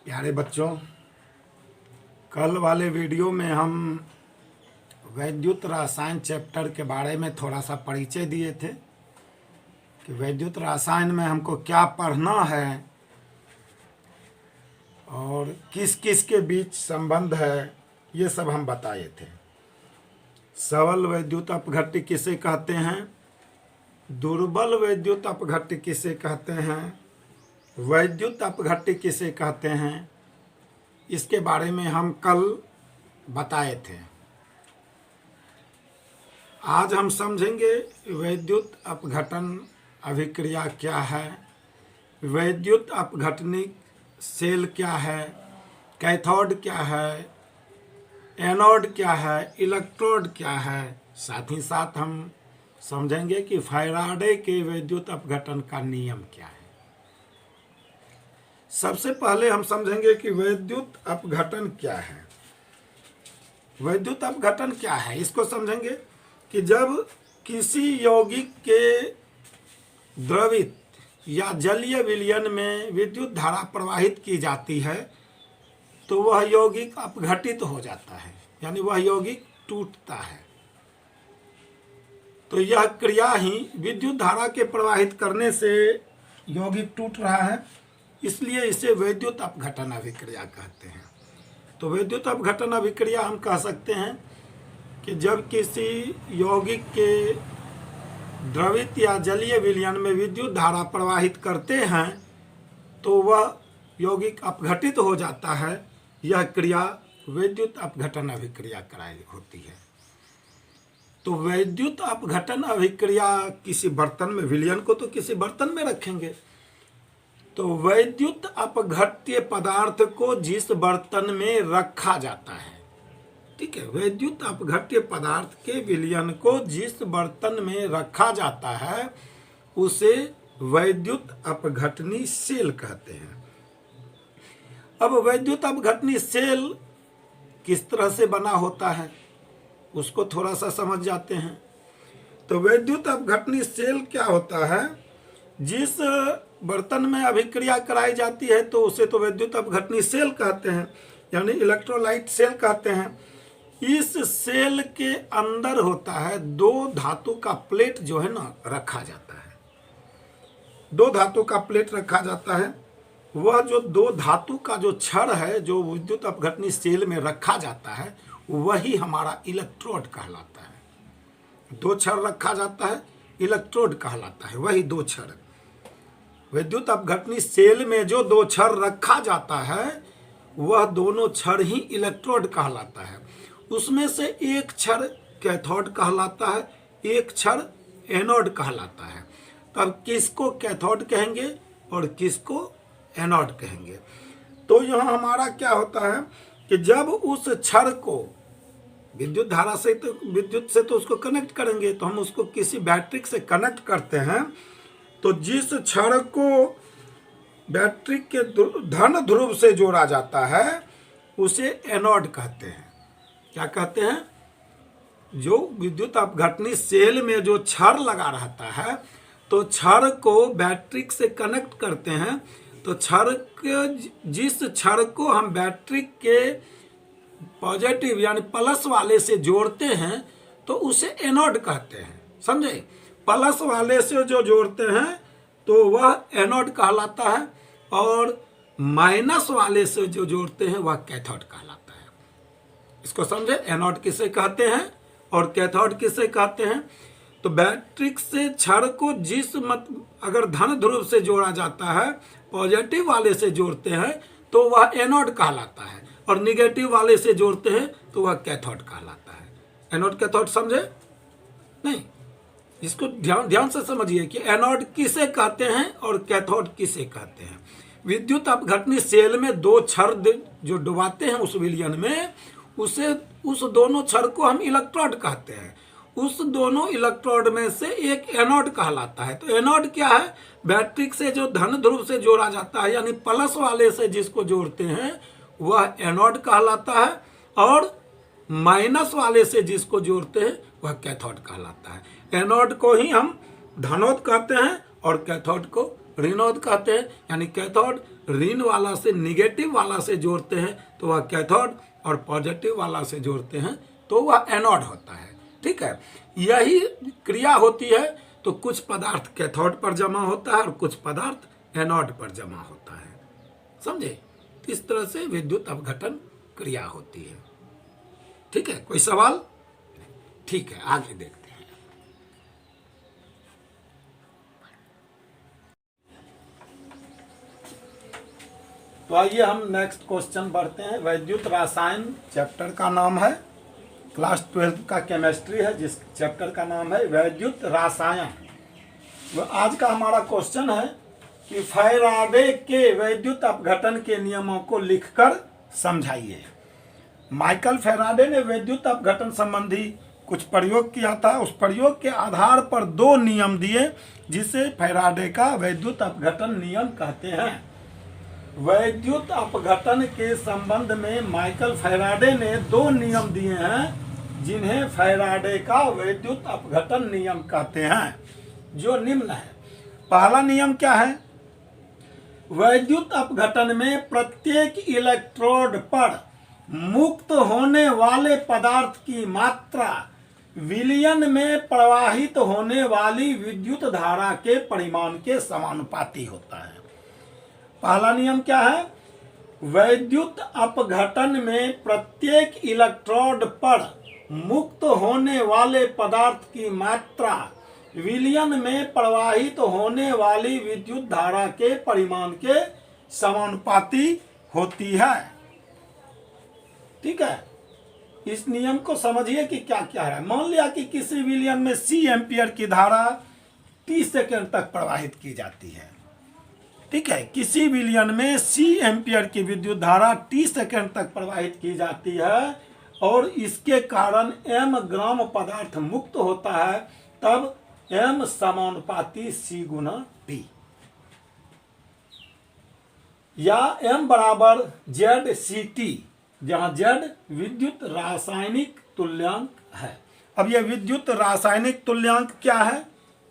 प्यारे बच्चों, कल वाले वीडियो में हम वैद्युत रसायन चैप्टर के बारे में थोड़ा सा परिचय दिए थे कि वैद्युत रसायन में हमको क्या पढ़ना है और किस किस के बीच संबंध है, ये सब हम बताए थे। सबल वैद्युत अपघट्य किसे कहते हैं, दुर्बल वैद्युत अपघट्य किसे कहते हैं, वैद्युत अपघट्य किसे कहते हैं, इसके बारे में हम कल बताए थे। आज हम समझेंगे वैद्युत अपघटन अभिक्रिया क्या है, वैद्युत अपघटनिक सेल क्या है, कैथोड क्या है, एनोड क्या है, इलेक्ट्रोड क्या है। साथ ही साथ हम समझेंगे कि फैराडे के वैद्युत अपघटन का नियम क्या है। सबसे पहले हम समझेंगे कि वैद्युत अपघटन क्या है। वैद्युत अपघटन क्या है, इसको समझेंगे कि जब किसी यौगिक के द्रवित या जलीय विलयन में विद्युत धारा प्रवाहित की जाती है तो वह यौगिक अपघटित हो जाता है, यानी वह यौगिक टूटता है। तो यह क्रिया ही विद्युत धारा के प्रवाहित करने से यौगिक टूट रहा है, इसलिए इसे वैद्युत अपघटन अभिक्रिया कहते हैं। तो वैद्युत अपघटन अभिक्रिया हम कह सकते हैं कि जब किसी यौगिक के द्रवित या जलीय विलयन में विद्युत धारा प्रवाहित करते हैं तो वह यौगिक अपघटित हो जाता है। यह क्रिया वैद्युत अपघटन अभिक्रिया कराई होती है। तो वैद्युत अपघटन अभिक्रिया किसी बर्तन में, विलयन को तो किसी बर्तन में रखेंगे, तो वैद्युत अपघट्य पदार्थ को जिस बर्तन में रखा जाता है, ठीक है, वैद्युत अपघट्य पदार्थ के विलयन को जिस बर्तन में रखा जाता है उसे वैद्युत अपघटनी सेल कहते हैं। अब वैद्युत अपघटनी सेल किस तरह से बना होता है उसको थोड़ा सा समझ जाते हैं। तो वैद्युत अपघटनी सेल क्या होता है, जिस बर्तन में अभिक्रिया कराई जाती है तो उसे तो वैद्युत अपघटनी सेल कहते हैं, यानी इलेक्ट्रोलाइट सेल कहते हैं। इस सेल के अंदर होता है दो धातु का प्लेट जो है ना रखा जाता है। दो धातु का प्लेट रखा जाता है। वह जो दो धातु का जो छड़ है जो विद्युत अपघटनी सेल में रखा जाता है वही हमारा इलेक्ट्रोड कहलाता है। दो छड़ रखा जाता है, इलेक्ट्रोड कहलाता है वही दो छड़। विद्युत अपघटनी सेल में जो दो छड़ रखा जाता है वह दोनों छड़ ही इलेक्ट्रोड कहलाता है। उसमें से एक छड़ कैथोड कहलाता है, एक छड़ एनोड कहलाता है। तब किसको कैथोड कहेंगे और किसको एनोड कहेंगे। तो यहाँ हमारा क्या होता है कि जब उस छड़ को विद्युत धारा से, तो विद्युत से तो उसको कनेक्ट करेंगे, तो हम उसको किसी बैटरी से कनेक्ट करते हैं। तो जिस छड़ को बैटरी के धन ध्रुव से जोड़ा जाता है उसे एनोड कहते हैं। क्या कहते हैं, जो विद्युत अपघटनी सेल में जो छड़ लगा रहता है तो छड़ को बैटरी से कनेक्ट करते हैं। तो छड़ के, जिस छड़ को हम बैटरी के पॉजिटिव यानी प्लस वाले से जोड़ते हैं तो उसे एनोड कहते हैं, समझे। प्लस वाले से जो जोड़ते हैं तो वह एनोड कहलाता है और माइनस वाले से जो जोड़ते हैं वह कैथोड कहलाता है। इसको समझे, एनोड किसे कहते हैं और कैथोड किसे कहते हैं। तो बैटरी से छड़ को जिस अगर धन ध्रुव से जोड़ा जाता है, पॉजिटिव वाले से जोड़ते हैं तो वह एनोड कहलाता है और निगेटिव वाले से जोड़ते हैं तो वह कैथोड कहलाता है। एनोड कैथोड समझे नहीं, इसको ध्यान से समझिए कि एनोड किसे कहते हैं और कैथोड किसे कहते हैं। विद्युत अपघटनी सेल में दो छड़ जो डुबाते हैं उस विलयन में, उस दोनों छड़ को हम इलेक्ट्रोड कहते हैं। उस दोनों इलेक्ट्रोड में से एक एनोड कहलाता है। तो एनोड क्या है, बैटरी से जो धन ध्रुव से जोड़ा जाता है यानी प्लस वाले से जिसको जोड़ते हैं वह एनोड कहलाता है और माइनस वाले से जिसको जोड़ते हैं वह कैथोड कहलाता है। एनोड को ही हम धनोद कहते हैं और कैथोड को ऋणोद कहते हैं, यानी कैथोड ऋण वाला से निगेटिव वाला से जोड़ते हैं तो वह कैथोड, और पॉजिटिव वाला से जोड़ते हैं तो वह एनोड होता है। ठीक है, यही क्रिया होती है। तो कुछ पदार्थ कैथोड पर जमा होता है और कुछ पदार्थ एनोड पर जमा होता है, समझे। इस तरह से विद्युत अपघटन क्रिया होती है। ठीक है, कोई सवाल? ठीक है, आगे देखते हैं। तो आइए हम नेक्स्ट क्वेश्चन बढ़ते हैं। वैद्युत रसायन चैप्टर का नाम है, क्लास 12 का केमिस्ट्री है, जिस चैप्टर का नाम है वैद्युत रसायन। तो आज का हमारा क्वेश्चन है कि फैराडे के वैद्युत अपघटन के नियमों को लिखकर समझाइए। माइकल फैराडे ने वैद्युत अपघटन संबंधी कुछ प्रयोग किया था। उस प्रयोग के आधार पर दो नियम दिए, जिसे फैराडे का वैद्युत अपघटन नियम कहते हैं। वैद्युत अपघटन के संबंध में माइकल फैराडे ने दो नियम दिए हैं, जिन्हें फैराडे का वैद्युत अपघटन नियम कहते हैं, जो निम्न है। पहला नियम क्या है? वैद्युत अपघटन में प्रत्येक इलेक्ट्रोड पर मुक्त होने वाले पदार्थ की मात्रा विलयन में प्रवाहित होने वाली विद्युत धारा के परिमाण के समानुपाती होता है। पहला नियम क्या है? वैद्युत अपघटन में प्रत्येक इलेक्ट्रोड पर मुक्त होने वाले पदार्थ की मात्रा विलयन में प्रवाहित होने वाली विद्युत धारा के परिमाण के समानुपाती होती है। ठीक है, इस नियम को समझिए कि क्या क्या है। मान लिया कि किसी विलयन में C एम्पियर की धारा 30 सेकेंड तक प्रवाहित की जाती है। ठीक है, किसी विलयन में C एम्पियर की विद्युत धारा 30 सेकेंड तक प्रवाहित की जाती है और इसके कारण M ग्राम पदार्थ मुक्त होता है, तब M समानुपाती C गुना T, या M बराबर ZCT, जहां Z विद्युत रासायनिक तुल्यांक है। अब यह विद्युत रासायनिक तुल्यांक क्या है,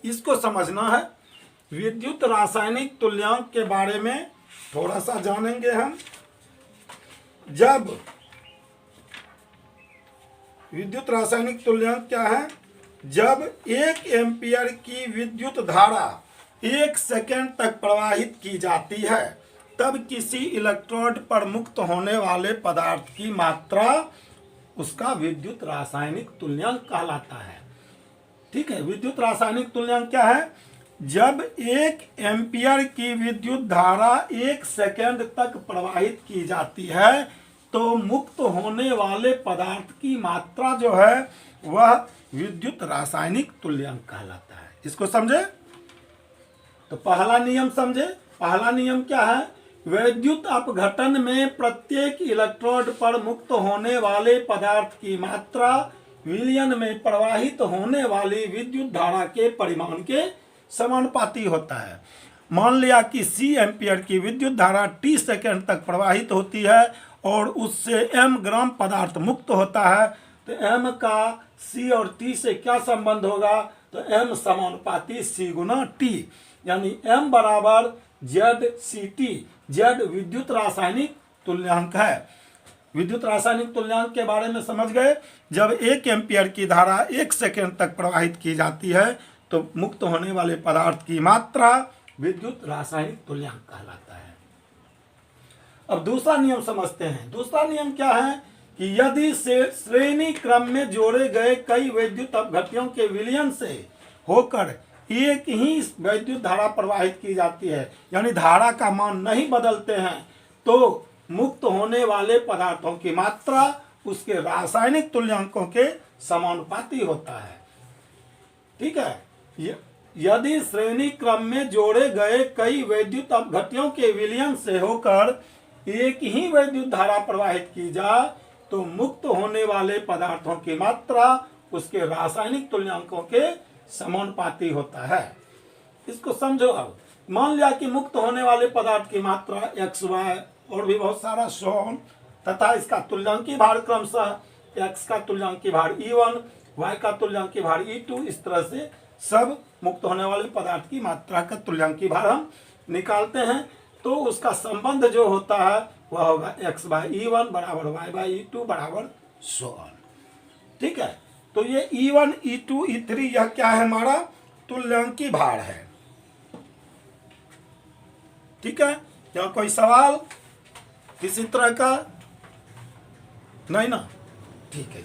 इसको समझना है। विद्युत रासायनिक तुल्यांक के बारे में थोड़ा सा जानेंगे हम। जब विद्युत रासायनिक तुल्यांक क्या है? जब 1 एम्पियर की विद्युत धारा 1 सेकेंड तक प्रवाहित की जाती है, तब किसी इलेक्ट्रोड पर मुक्त होने वाले पदार्थ की मात्रा उसका विद्युत रासायनिक तुल्यांक कहलाता है। ठीक है, विद्युत रासायनिक तुल्यांक क्या है? जब 1 एम्पियर की विद्युत धारा 1 सेकेंड तक प्रवाहित की जाती है, तो मुक्त होने वाले पदार्थ की मात्रा जो है वह विद्युत रासायनिक तुल्यांक कहलाता है। इसको समझे? तो पहला नियम समझे। पहला नियम क्या है? वैद्युत अपघटन में प्रत्येक इलेक्ट्रोड पर मुक्त होने वाले पदार्थ की मात्रा विलयन में प्रवाहित होने वाली विद्युत धारा के परिमाण के समानुपाती होता है। मान लिया कि C एम्पियर की विद्युत धारा T सेकेंड तक प्रवाहित होती है और उससे M ग्राम पदार्थ मुक्त होता है, तो M का C और T से क्या संबंध होगा? तो M समानुपाती C गुना T, यानी M बराबर ZCT। Z विद्युत रासायनिक तुल्यांक है। विद्युत रासायनिक तुल्यांक के बारे में समझ गए। जब 1 एम्पियर की धारा 1 सेकेंड तक प्रवाहित की जाती है, तो मुक्त होने वाले पदार्थ की मात्रा विद्युत रासायनिक तुल्यांक कहलाता है। अब दूसरा नियम समझते हैं। दूसरा नियम क्या है कि यदि श्रेणी क्रम में जोड़े गए कई वैद्युत अपघट्यों के विलयन से होकर एक ही वैद्युत धारा प्रवाहित की जाती है, यानी धारा का मान नहीं बदलते हैं, तो मुक्त होने वाले पदार्थों की मात्रा उसके रासायनिक तुल्यांकों के समानुपाती होता है। ठीक है, यदि श्रेणी क्रम में जोड़े गए कई वैद्युत अपघट्यों के विलयन से होकर एक ही वैद्युत धारा प्रवाहित की जाए, तो मुक्त होने वाले पदार्थों की मात्रा उसके रासायनिक तुल्यांकों के समानुपाती होता है। इसको समझो। अब मान लिया कि मुक्त होने वाले पदार्थ की मात्रा x, y और भी बहुत सारा सोन तथा इसका तुल्यांकी भार क्रमशः x का तुल्यांकी भार E1, y का तुल्यांकी भार E2, इस तरह से सब मुक्त होने वाले पदार्थ की मात्रा का तुल्यांकी भार हम निकालते हैं तो उसका संबंध जो होता है वह होगा x/e1 बराबर y/e2 बराबर सो ऑन। ठीक है, तो ये E1 E2 E3 यह क्या है, हमारा तुल्यांकी भार है। ठीक है, यहाँ कोई सवाल किसी तरह का नहीं ना? ठीक है।